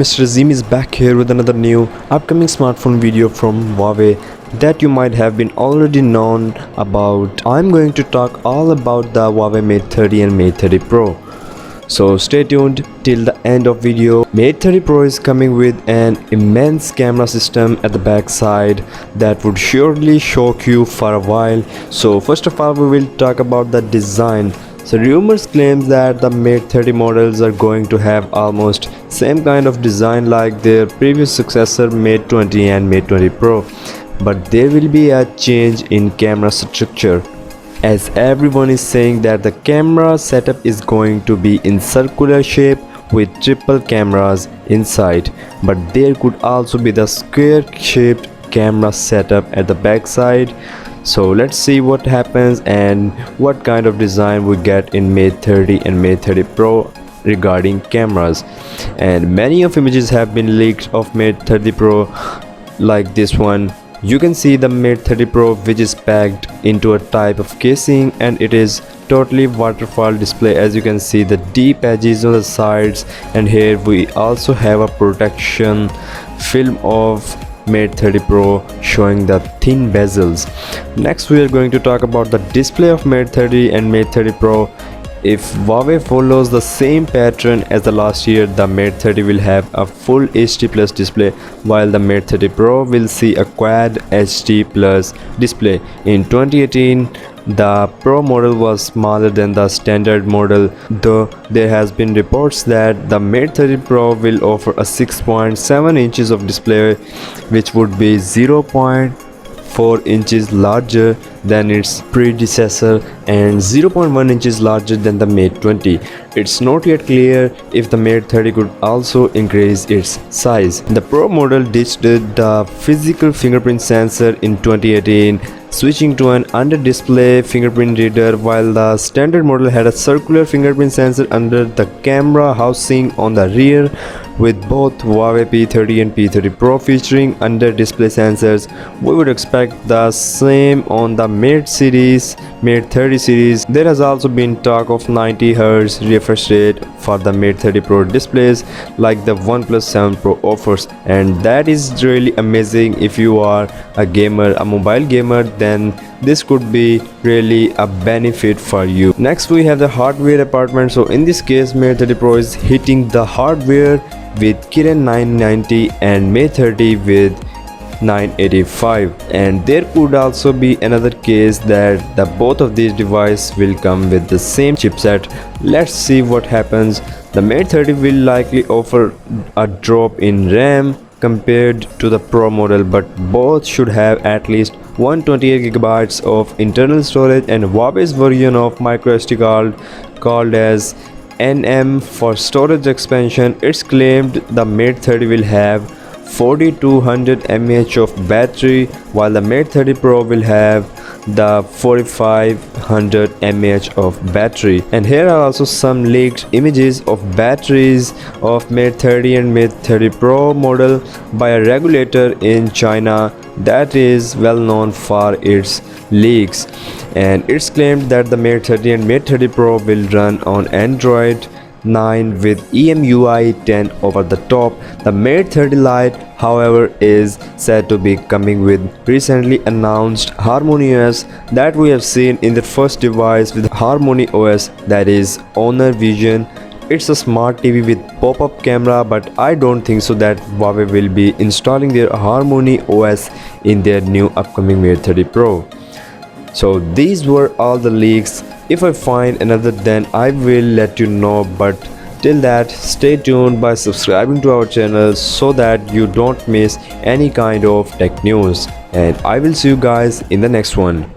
Mr. Azim is back here with another new upcoming smartphone video from Huawei that you might have been already known about. I'm going to talk all about the Huawei Mate 30 and Mate 30 Pro. So stay tuned till the end of video. Mate 30 Pro is coming with an immense camera system at the back side that would surely shock you for a while. So first of all, we will talk about the design. So rumors claim that the Mate 30 models are going to have almost same kind of design like their previous successor Mate 20 and Mate 20 Pro, but there will be a change in camera structure, as everyone is saying that the camera setup is going to be in circular shape with triple cameras inside, but there could also be the square shaped camera setup at the back side. So let's see what happens and what kind of design we get in Mate 30 and Mate 30 Pro regarding cameras. And many of images have been leaked of Mate 30 Pro, like this one. You can see the Mate 30 Pro, which is packed into a type of casing, and it is totally waterfall display. As you can see the deep edges on the sides, and here we also have a protection film of Mate 30 Pro showing the thin bezels. Next we are going to talk about the display of Mate 30 and Mate 30 Pro. If Huawei follows the same pattern as the last year, the Mate 30 will have a full HD plus display, while the Mate 30 Pro will see a quad HD plus display. In 2018, the Pro model was smaller than the standard model, though there has been reports that the Mate 30 Pro will offer a 6.7 inches of display, which would be 0.4 inches larger than its predecessor and 0.1 inches larger than the Mate 20. It's not yet clear if the Mate 30 could also increase its size. The Pro model ditched the physical fingerprint sensor in 2018, switching to an under-display fingerprint reader, while the standard model had a circular fingerprint sensor under the camera housing on the rear. With both Huawei P30 and P30 Pro featuring under-display sensors, we would expect the same on the Mate 30 series. There has also been talk of 90 Hz refresh rate for the Mate 30 Pro displays like the OnePlus 7 Pro offers, and that is really amazing. If you are a gamer, a mobile gamer, then this could be really a benefit for you. Next we have the hardware department. So in this case, Mate 30 Pro is hitting the hardware with Kirin 990 and Mate 30 with 985, and there could also be another case that the both of these devices will come with the same chipset. Let's see what happens. The Mate 30 will likely offer a drop in RAM compared to the Pro model, but both should have at least 128GB of internal storage, and Huawei's version of microSD card called as NM for storage expansion. It's claimed the Mate 30 will have 4200 mAh of battery, while the Mate 30 Pro will have the 4500 mAh of battery. And here are also some leaked images of batteries of Mate 30 and Mate 30 Pro model by a regulator in China that is well known for its leaks, and it's claimed that the Mate 30 and Mate 30 Pro will run on Android 9 with EMUI 10 over the top. The Mate 30 Lite, however, is said to be coming with recently announced Harmony OS that we have seen in the first device with Harmony OS, that is Honor Vision. It's a smart TV with pop-up camera, but I don't think so that Huawei will be installing their Harmony OS in their new upcoming Mate 30 Pro. So these were all the leaks. If I find another, then I will let you know, but till that, stay tuned by subscribing to our channel so that you don't miss any kind of tech news, and I will see you guys in the next one.